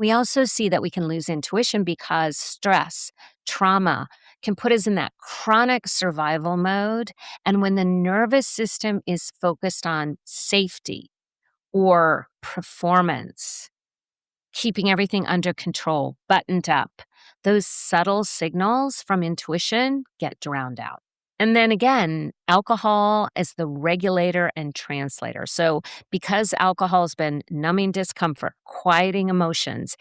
We also see that we can lose intuition because stress, trauma can put us in that chronic survival mode. And when the nervous system is focused on safety or performance, keeping everything under control, buttoned up, those subtle signals from intuition get drowned out. And then again, alcohol is the regulator and translator. So, because alcohol has been numbing discomfort, quieting emotions,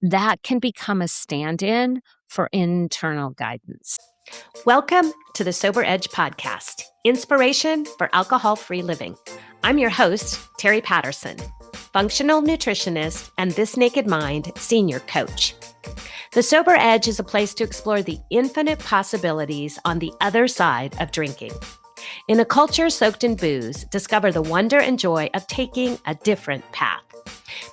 that can become a stand in for internal guidance. Welcome to the Sober Edge podcast, inspiration for alcohol-free living. I'm your host, Teri Patterson, functional nutritionist and This Naked Mind senior coach. The Sober Edge is a place to explore the infinite possibilities on the other side of drinking. In a culture soaked in booze, discover the wonder and joy of taking a different path.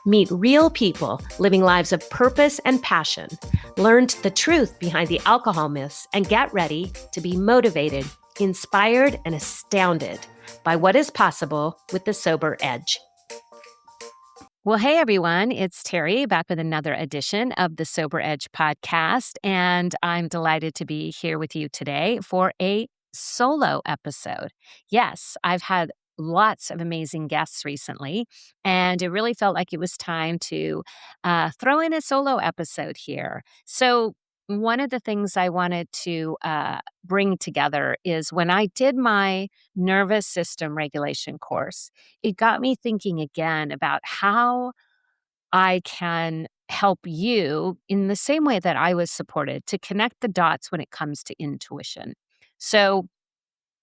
Meet real people living lives of purpose and passion. Learn the truth behind the alcohol myths and get ready to be motivated, inspired, and astounded by what is possible with the Sober Edge. Well, hey everyone, it's Teri back with another edition of the Sober Edge podcast, and I'm delighted to be here with you today for a solo episode. Yes, I've had lots of amazing guests recently, and it really felt like it was time to throw in a solo episode here. So, one of the things I wanted to bring together is when I did my nervous system regulation course, it got me thinking again about how I can help you in the same way that I was supported to connect the dots when it comes to intuition. So,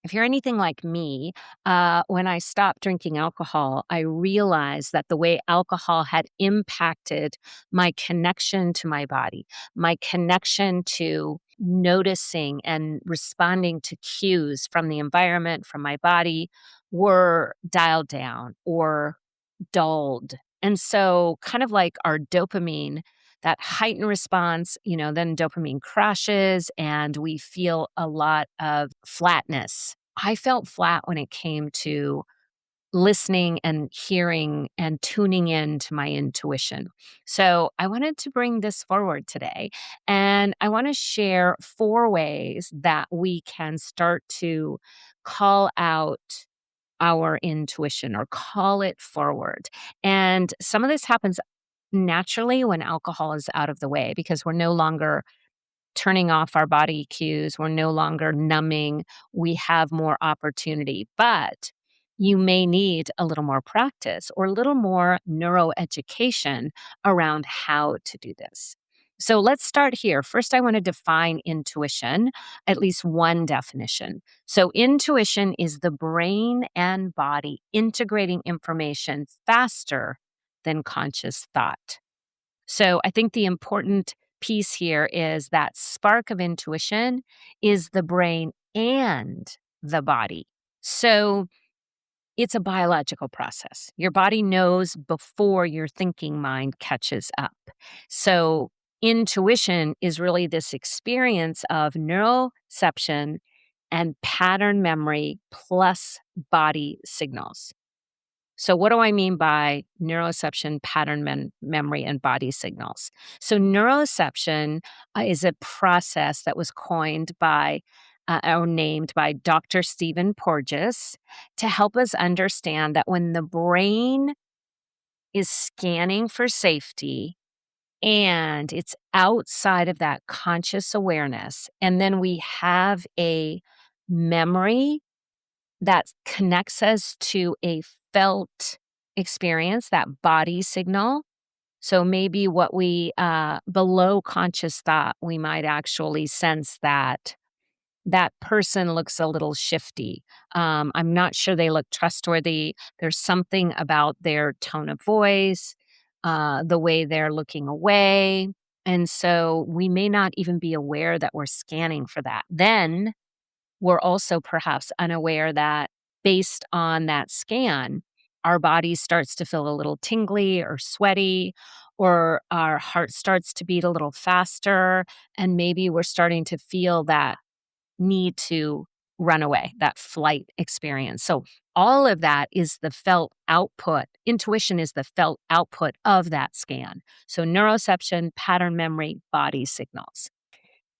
if you're anything like me, when I stopped drinking alcohol, I realized that the way alcohol had impacted my connection to my body, my connection to noticing and responding to cues from the environment, from my body, were dialed down or dulled. And so, kind of like our dopamine, that heightened response, then dopamine crashes and we feel a lot of flatness. I felt flat when it came to listening and hearing and tuning in to my intuition. So I wanted to bring this forward today. And I want to share 4 ways that we can start to call out our intuition or call it forward. And some of this happens naturally when alcohol is out of the way because we're no longer turning off our body cues, we're no longer numbing, we have more opportunity. But you may need a little more practice or a little more neuroeducation around how to do this. So let's start here. First, I want to define intuition, at least one definition. So, intuition is the brain and body integrating information faster than conscious thought. So I think the important piece here is that spark of intuition is the brain and the body. So it's a biological process. Your body knows before your thinking mind catches up. So intuition is really this experience of neuroception and pattern memory plus body signals. So, what do I mean by neuroception, pattern memory, and body signals? So, neuroception is a process that was coined by or named by Dr. Stephen Porges to help us understand that when the brain is scanning for safety and it's outside of that conscious awareness, and then we have a memory that connects us to a felt experience, that body signal. So maybe what we, below conscious thought, we might actually sense that that person looks a little shifty. I'm not sure they look trustworthy. There's something about their tone of voice, the way they're looking away. And so we may not even be aware that we're scanning for that. Then we're also perhaps unaware that based on that scan, our body starts to feel a little tingly or sweaty, or our heart starts to beat a little faster. And maybe we're starting to feel that need to runaway, that flight experience. So all of that is the felt output. Intuition is the felt output of that scan. So neuroception, pattern memory, body signals.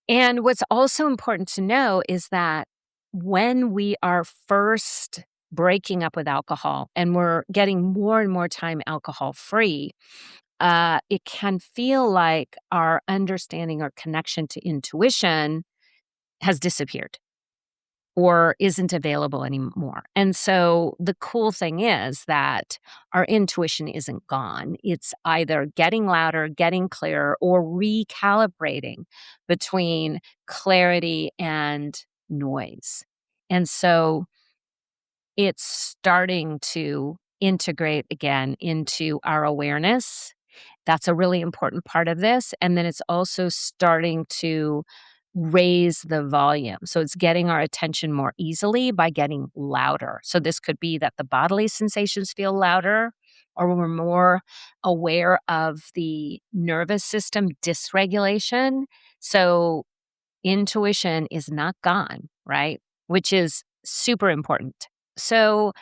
And what's also important to know is that when we are first breaking up with alcohol and we're getting more and more time alcohol free, it can feel like our understanding or connection to intuition has disappeared or isn't available anymore. And so the cool thing is that our intuition isn't gone. It's either getting louder, getting clearer, or recalibrating between clarity and noise. And so it's starting to integrate again into our awareness. That's a really important part of this. And then it's also starting to raise the volume. So it's getting our attention more easily by getting louder. So this could be that the bodily sensations feel louder, or we're more aware of the nervous system dysregulation. So intuition is not gone, right? Which is super important. So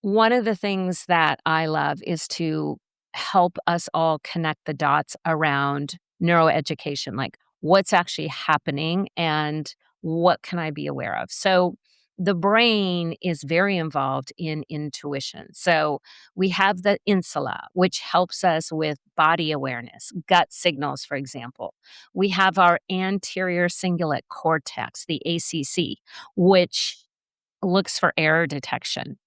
one of the things that I love is to help us all connect the dots around neuroeducation, like what's actually happening and what can I be aware of. So the brain is very involved in intuition. So we have the insula, which helps us with body awareness, gut signals, for example. We have our anterior cingulate cortex, the ACC, which looks for error detection.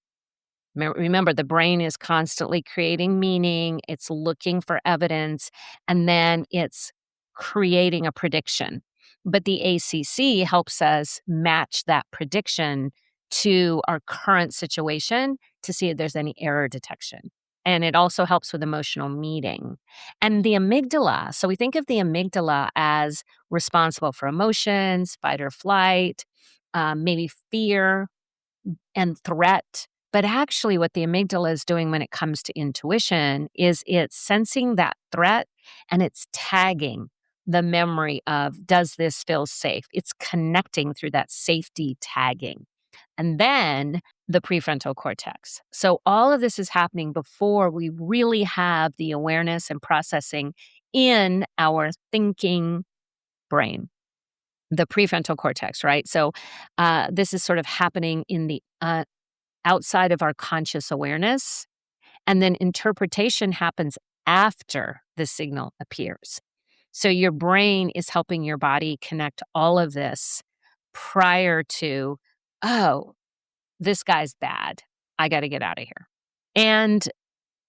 Remember, the brain is constantly creating meaning, it's looking for evidence, and then it's creating a prediction. But the ACC helps us match that prediction to our current situation to see if there's any error detection. And it also helps with emotional meaning. And the amygdala, so we think of the amygdala as responsible for emotions, fight or flight, maybe fear, and threat. But actually, what the amygdala is doing when it comes to intuition is it's sensing that threat and it's tagging the memory of, does this feel safe? It's connecting through that safety tagging. And then the prefrontal cortex. So all of this is happening before we really have the awareness and processing in our thinking brain, the prefrontal cortex, right? So this is sort of happening in the outside of our conscious awareness. And then interpretation happens after the signal appears. So your brain is helping your body connect all of this prior to, oh, this guy's bad. I got to get out of here. And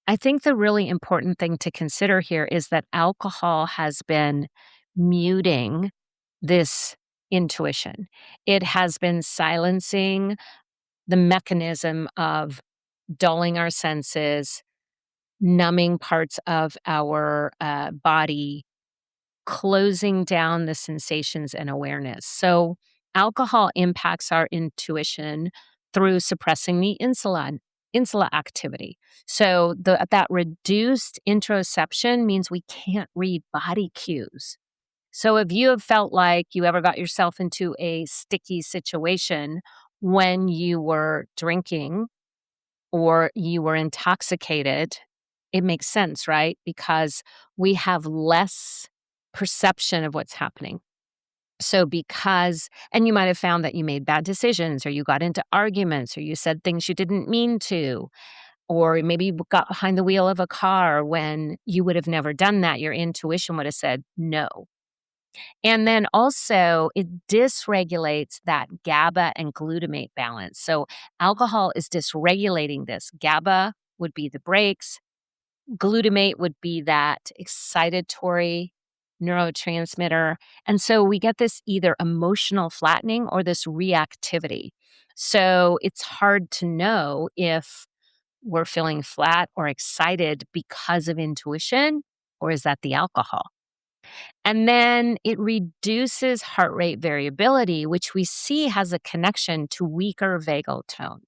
I think the really important thing to consider here is that alcohol has been muting this intuition. It has been silencing the mechanism of dulling our senses, numbing parts of our body, closing down the sensations and awareness. So, alcohol impacts our intuition through suppressing the insula activity. So, that reduced interoception means we can't read body cues. So, if you have felt like you ever got yourself into a sticky situation when you were drinking, or you were intoxicated, it makes sense, right? Because we have less perception of what's happening. So, and you might have found that you made bad decisions, or you got into arguments, or you said things you didn't mean to, or maybe you got behind the wheel of a car when you would have never done that. Your intuition would have said no. And then also, it dysregulates that GABA and glutamate balance. So, alcohol is dysregulating this. GABA would be the brakes, glutamate would be that excitatory neurotransmitter. And so, we get this either emotional flattening or this reactivity. So, it's hard to know if we're feeling flat or excited because of intuition, or is that the alcohol? And then it reduces heart rate variability, which we see has a connection to weaker vagal tone.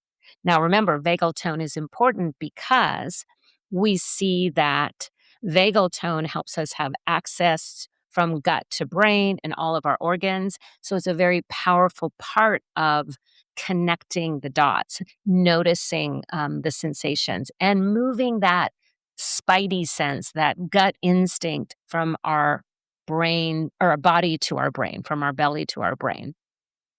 Now, remember, vagal tone is important because we see that vagal tone helps us have access from gut to brain and all of our organs. So it's a very powerful part of connecting the dots, noticing the sensations, and moving that spidey sense, that gut instinct from our brain or our body to our brain, from our belly to our brain.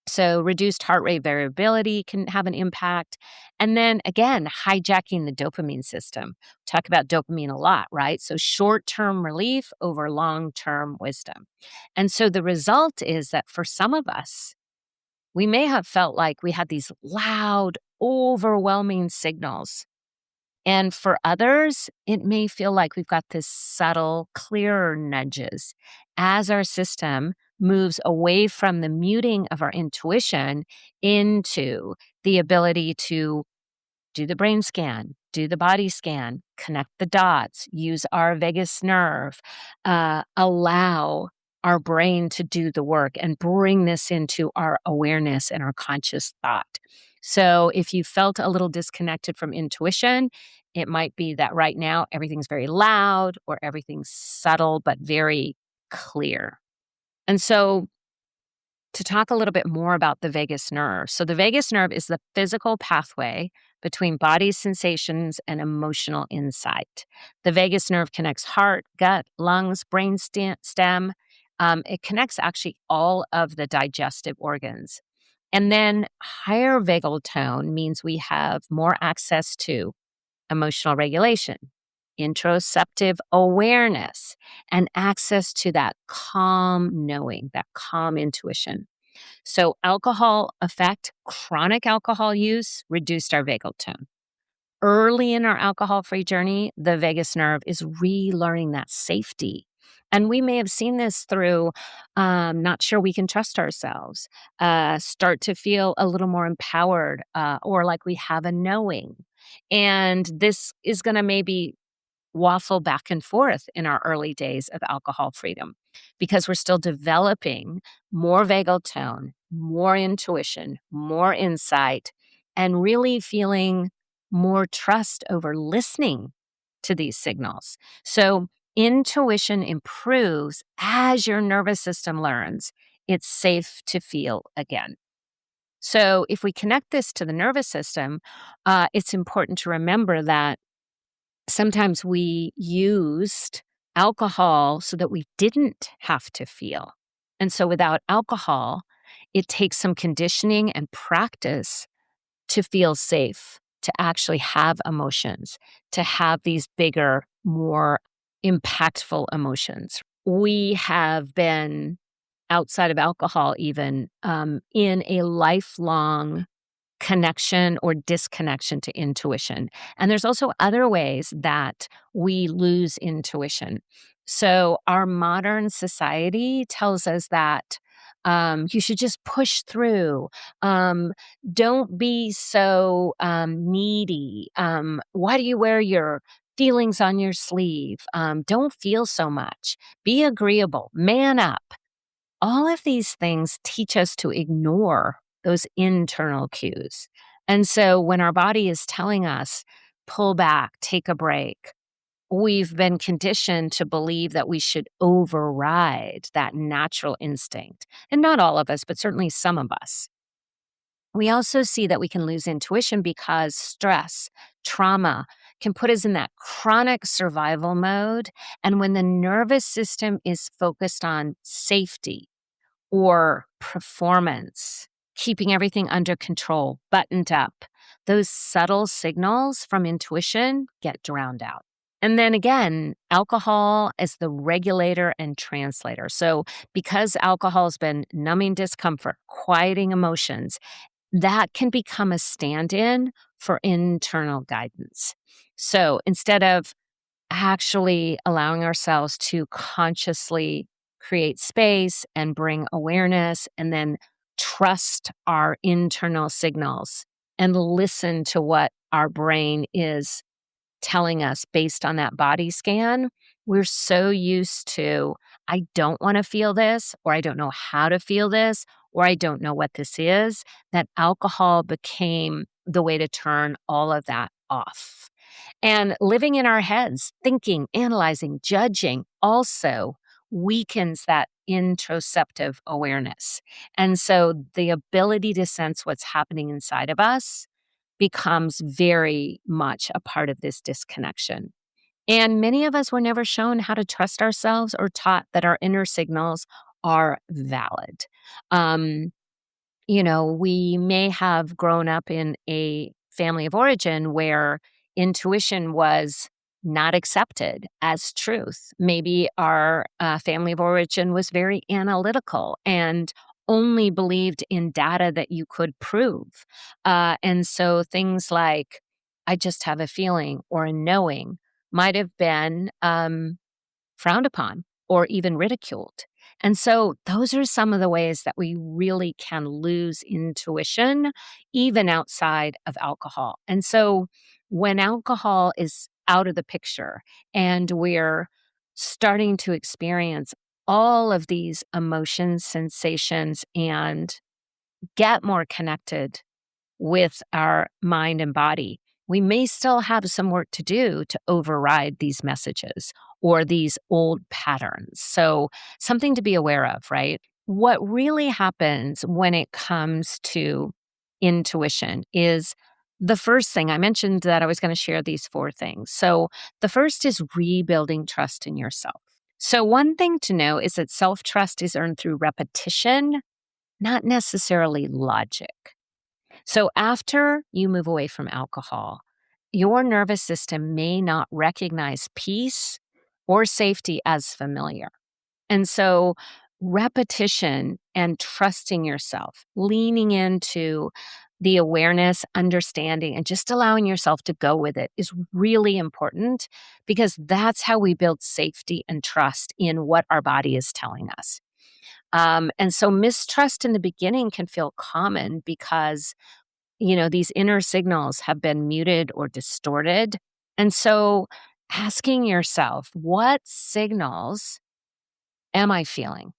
So, reduced heart rate variability can have an impact. And then again, hijacking the dopamine system. Talk about dopamine a lot, right? So, short term relief over long term wisdom. And so, the result is that for some of us, we may have felt like we had these loud, overwhelming signals. And for others, it may feel like we've got this subtle, clearer nudges as our system moves away from the muting of our intuition into the ability to do the brain scan, do the body scan, connect the dots, use our vagus nerve, allow our brain to do the work and bring this into our awareness and our conscious thought. So, if you felt a little disconnected from intuition, it might be that right now everything's very loud or everything's subtle but very clear. And so, to talk a little bit more about the vagus nerve. So, the vagus nerve is the physical pathway between body sensations and emotional insight. The vagus nerve connects heart, gut, lungs, brain stem. It connects actually all of the digestive organs. And then higher vagal tone means we have more access to emotional regulation, interoceptive awareness, and access to that calm knowing, that calm intuition. So, alcohol effect, chronic alcohol use reduced our vagal tone. Early in our alcohol free journey, the vagus nerve is relearning that safety. And we may have seen this through not sure we can trust ourselves, start to feel a little more empowered, or like we have a knowing. And this is going to maybe waffle back and forth in our early days of alcohol freedom because we're still developing more vagal tone, more intuition, more insight, and really feeling more trust over listening to these signals. So, intuition improves as your nervous system learns it's safe to feel again. So, if we connect this to the nervous system, it's important to remember that sometimes we used alcohol so that we didn't have to feel. And so without alcohol, it takes some conditioning and practice to feel safe, to actually have emotions, to have these bigger, more impactful emotions. We have been outside of alcohol, even in a lifelong connection or disconnection to intuition. And there's also other ways that we lose intuition. So, our modern society tells us that you should just push through. Um, don't be so needy. Why do you wear your feelings on your sleeve? Don't feel so much. Be agreeable. Man up. All of these things teach us to ignore those internal cues. And so when our body is telling us, pull back, take a break, we've been conditioned to believe that we should override that natural instinct. And not all of us, but certainly some of us. We also see that we can lose intuition because stress, trauma can put us in that chronic survival mode. And when the nervous system is focused on safety, or performance, keeping everything under control, buttoned up. Those subtle signals from intuition get drowned out. And then again, alcohol is the regulator and translator. So, because alcohol has been numbing discomfort, quieting emotions, that can become a stand in for internal guidance. So, instead of actually allowing ourselves to consciously create space and bring awareness and then trust our internal signals and listen to what our brain is telling us based on that body scan. We're so used to, I don't want to feel this, or I don't know how to feel this, or I don't know what this is, that alcohol became the way to turn all of that off. And living in our heads, thinking, analyzing, judging also weakens that interoceptive awareness. And so the ability to sense what's happening inside of us becomes very much a part of this disconnection. And many of us were never shown how to trust ourselves or taught that our inner signals are valid. Um, we may have grown up in a family of origin where intuition was not accepted as truth. Maybe our family of origin was very analytical and only believed in data that you could prove. And so things like, I just have a feeling or a knowing might have been frowned upon or even ridiculed. And so, those are some of the ways that we really can lose intuition, even outside of alcohol. And so, when alcohol is out of the picture and we're starting to experience all of these emotions, sensations, and get more connected with our mind and body, we may still have some work to do to override these messages or these old patterns. So, something to be aware of, right? What really happens when it comes to intuition is the first thing I mentioned that I was going to share these four things. So, the first is rebuilding trust in yourself. So, one thing to know is that self trust is earned through repetition, not necessarily logic. So, after you move away from alcohol, your nervous system may not recognize peace or safety as familiar. And so, repetition and trusting yourself, leaning into the awareness, understanding, and just allowing yourself to go with it is really important because that's how we build safety and trust in what our body is telling us. And so, mistrust in the beginning can feel common because these inner signals have been muted or distorted. And so asking yourself, what signals am I feeling?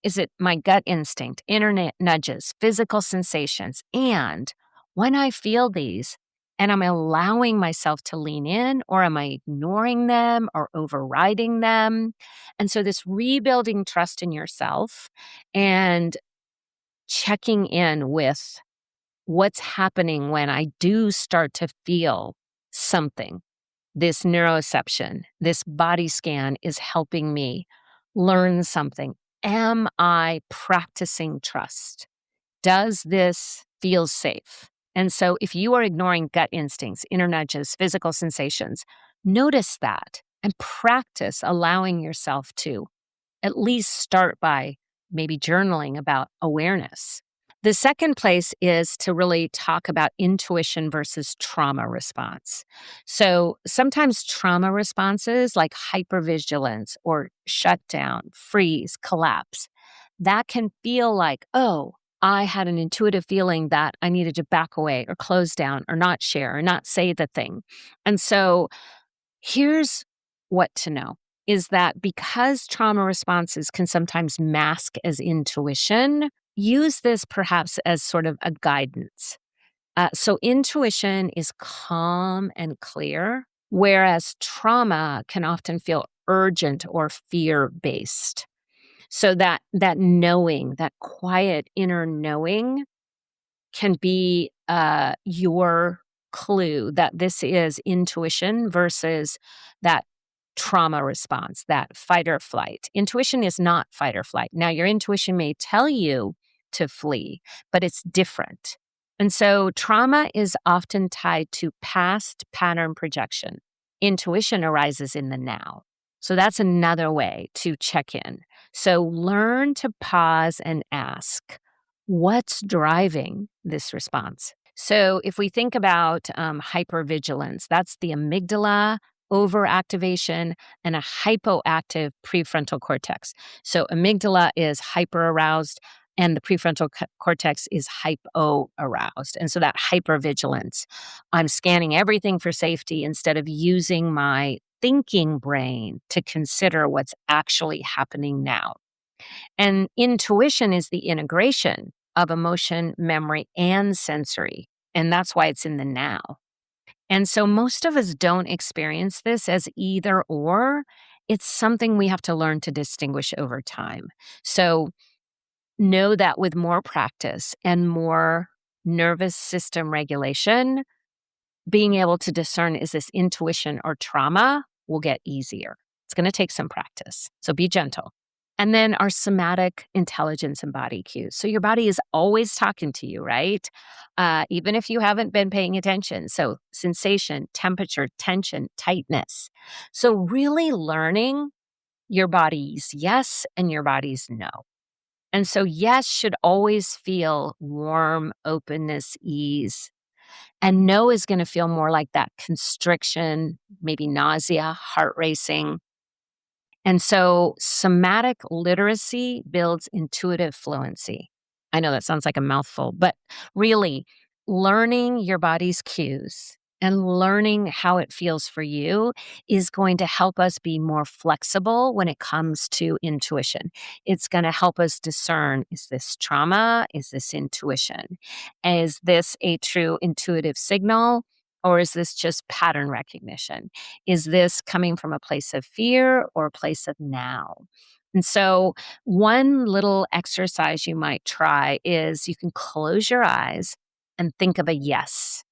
Is it my gut instinct, internet nudges, physical sensations? And when I feel these, and I'm allowing myself to lean in, or am I ignoring them or overriding them? And so, this rebuilding trust in yourself and checking in with what's happening when I do start to feel something. This neuroception, this body scan is helping me learn something. Am I practicing trust? Does this feel safe? And so, if you are ignoring gut instincts, inner nudges, physical sensations, notice that and practice allowing yourself to at least start by maybe journaling about awareness. The second place is to really talk about intuition versus trauma response. So sometimes trauma responses like hypervigilance or shutdown, freeze, collapse, that can feel like, oh, I had an intuitive feeling that I needed to back away or close down or not share or not say the thing. And so here's what to know is that because trauma responses can sometimes mask as intuition, use this perhaps as sort of a guidance. So, intuition is calm and clear, whereas trauma can often feel urgent or fear based. So, that knowing, that quiet inner knowing, can be your clue that this is intuition versus that trauma response, that fight or flight. Intuition is not fight or flight. Now, your intuition may tell you to flee, but it's different. And so, trauma is often tied to past pattern projection. Intuition arises in the now. So, that's another way to check in. So, learn to pause and ask, what's driving this response? So, if we think about hypervigilance, that's the amygdala overactivation and a hypoactive prefrontal cortex. So, amygdala is hyper aroused and the prefrontal cortex is hypo aroused. And so, that hypervigilance, I'm scanning everything for safety instead of using my thinking brain to consider what's actually happening now. And intuition is the integration of emotion, memory, and sensory. And that's why it's in the now. And so most of us don't experience this as either or. it's something we have to learn to distinguish over time. So know that with more practice and more nervous system regulation, being able to discern, is this intuition or trauma, will get easier. It's going to take some practice. So be gentle. And then our somatic intelligence and body cues. So your body is always talking to you, right? Even if you haven't been paying attention. So sensation, temperature, tension, tightness. So really learning your body's yes and your body's no. And so yes should always feel warm, openness, ease. And no is going to feel more like that constriction, maybe nausea, heart racing. And so somatic literacy builds intuitive fluency. I know that sounds like a mouthful, but really learning your body's cues and learning how it feels for you is going to help us be more flexible when it comes to intuition. It's going to help us discern, is this trauma? Is this intuition? Is this a true intuitive signal? Or is this just pattern recognition? Is this coming from a place of fear or a place of now? And so, one little exercise you might try is you can close your eyes and think of a yes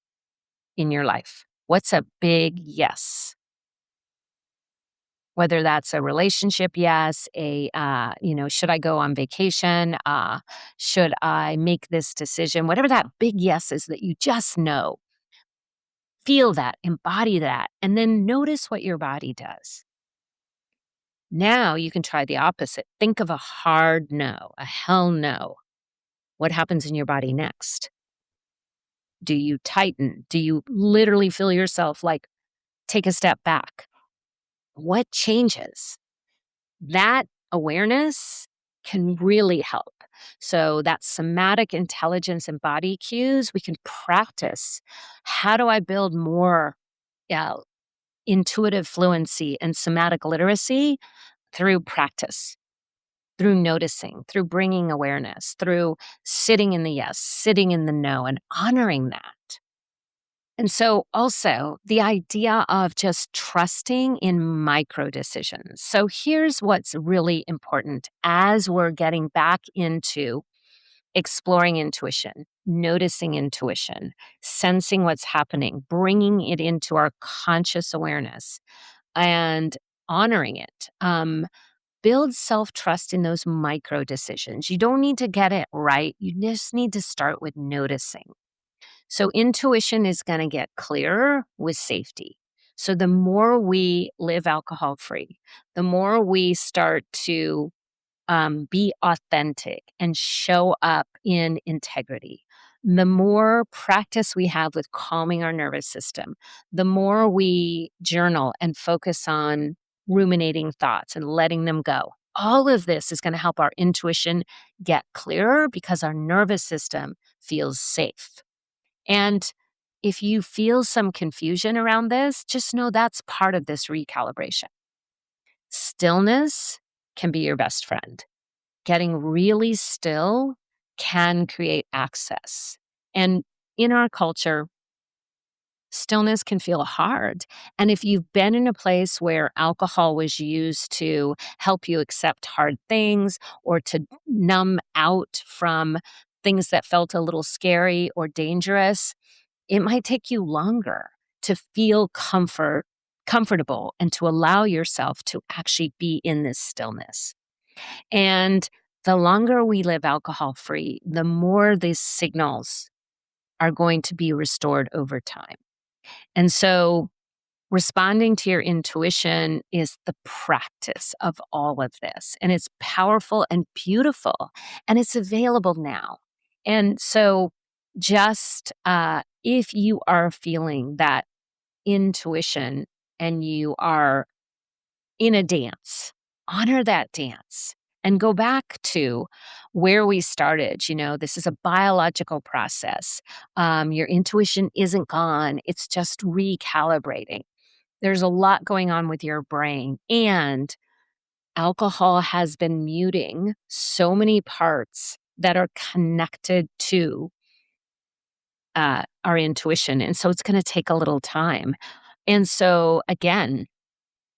in your life. What's a big yes? Whether that's a relationship yes, should I go on vacation? Should I make this decision? Whatever that big yes is that you just know. Feel that, embody that, and then notice what your body does. Now you can try the opposite. Think of a hard no, a hell no. What happens in your body next? Do you tighten? Do you literally feel yourself like take a step back? What changes? That awareness can really help. So, that somatic intelligence and body cues, we can practice. How do I build more uh, intuitive fluency and somatic literacy? Through practice, through noticing, through bringing awareness, through sitting in the yes, sitting in the no, and honoring that. And so, also, the idea of just trusting in micro decisions. So, here's what's really important as we're getting back into exploring intuition, noticing intuition, sensing what's happening, bringing it into our conscious awareness, and honoring it. Build self trust in those micro decisions. You don't need to get it right. You just need to start with noticing. So, intuition is going to get clearer with safety. So, the more we live alcohol free, the more we start to be authentic and show up in integrity. The more practice we have with calming our nervous system, the more we journal and focus on ruminating thoughts and letting them go. All of this is going to help our intuition get clearer because our nervous system feels safe. And if you feel some confusion around this, just know that's part of this recalibration. Stillness can be your best friend. Getting really still can create access. And in our culture, stillness can feel hard. And if you've been in a place where alcohol was used to help you accept hard things or to numb out from things that felt a little scary or dangerous, it might take you longer to feel comfortable and to allow yourself to actually be in this stillness. And the longer we live alcohol free, the more these signals are going to be restored over time. And so responding to your intuition is the practice of all of this. And it's powerful and beautiful, and it's available now. And so just if you are feeling that intuition and you are in a dance, honor that dance and go back to where we started. This is a biological process. Your intuition isn't gone, it's just recalibrating. There's a lot going on with your brain, and alcohol has been muting so many parts that are connected to our intuition. And so it's going to take a little time. And so, again,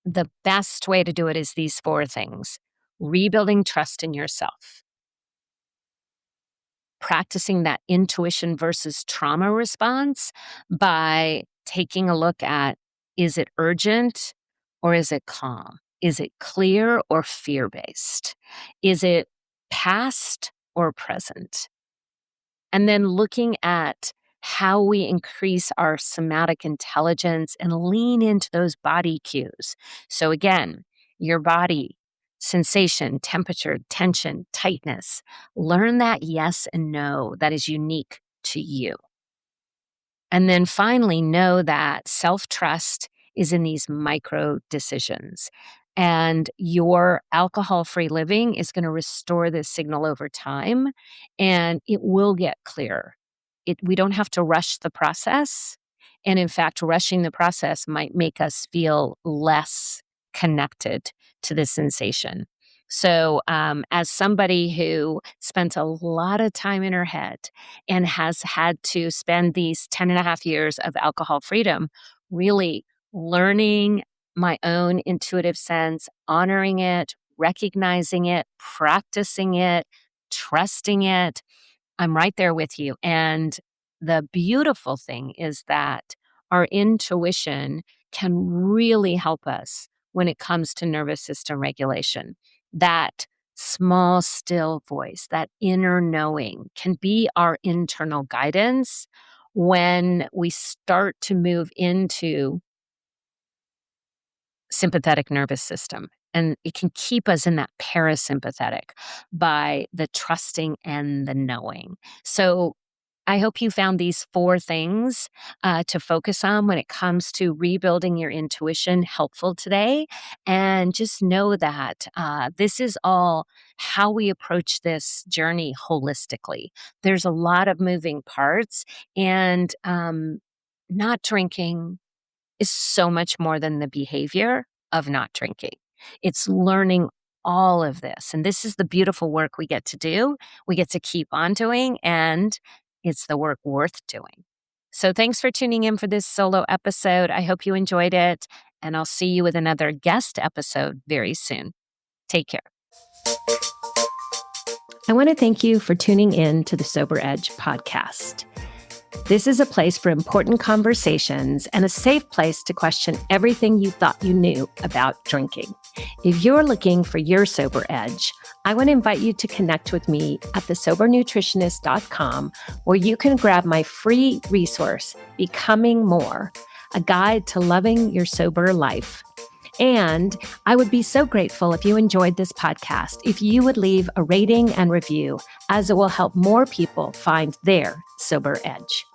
the best way to do it is these four things: rebuilding trust in yourself, practicing that intuition versus trauma response by taking a look at, is it urgent or is it calm? Is it clear or fear based? Is it past or present? And then looking at how we increase our somatic intelligence and lean into those body cues. So, again, your body, sensation, temperature, tension, tightness. Learn that yes and no that is unique to you. And then finally, know that self trust is in these micro decisions. And your alcohol free living is going to restore this signal over time, and it will get clearer. We don't have to rush the process. And in fact, rushing the process might make us feel less connected to the sensation. So, as somebody who spent a lot of time in her head and has had to spend these 10 and a half years of alcohol freedom, really learning my own intuitive sense, honoring it, recognizing it, practicing it, trusting it, I'm right there with you. And the beautiful thing is that our intuition can really help us when it comes to nervous system regulation. That small, still voice, that inner knowing can be our internal guidance when we start to move into sympathetic nervous system. And it can keep us in that parasympathetic by the trusting and the knowing. So I hope you found these four things to focus on when it comes to rebuilding your intuition helpful today. And just know that this is all how we approach this journey holistically. There's a lot of moving parts, and not drinking is so much more than the behavior of not drinking. It's learning all of this. And this is the beautiful work we get to do. We get to keep on doing, and it's the work worth doing. So thanks for tuning in for this solo episode. I hope you enjoyed it, and I'll see you with another guest episode very soon. Take care. I want to thank you for tuning in to the Sober Edge podcast. This is a place for important conversations and a safe place to question everything you thought you knew about drinking. If you're looking for your sober edge, I want to invite you to connect with me at thesobernutritionist.com, where you can grab my free resource, Becoming More, a guide to loving your sober life. And I would be so grateful if you enjoyed this podcast, if you would leave a rating and review, as it will help more people find their sober edge.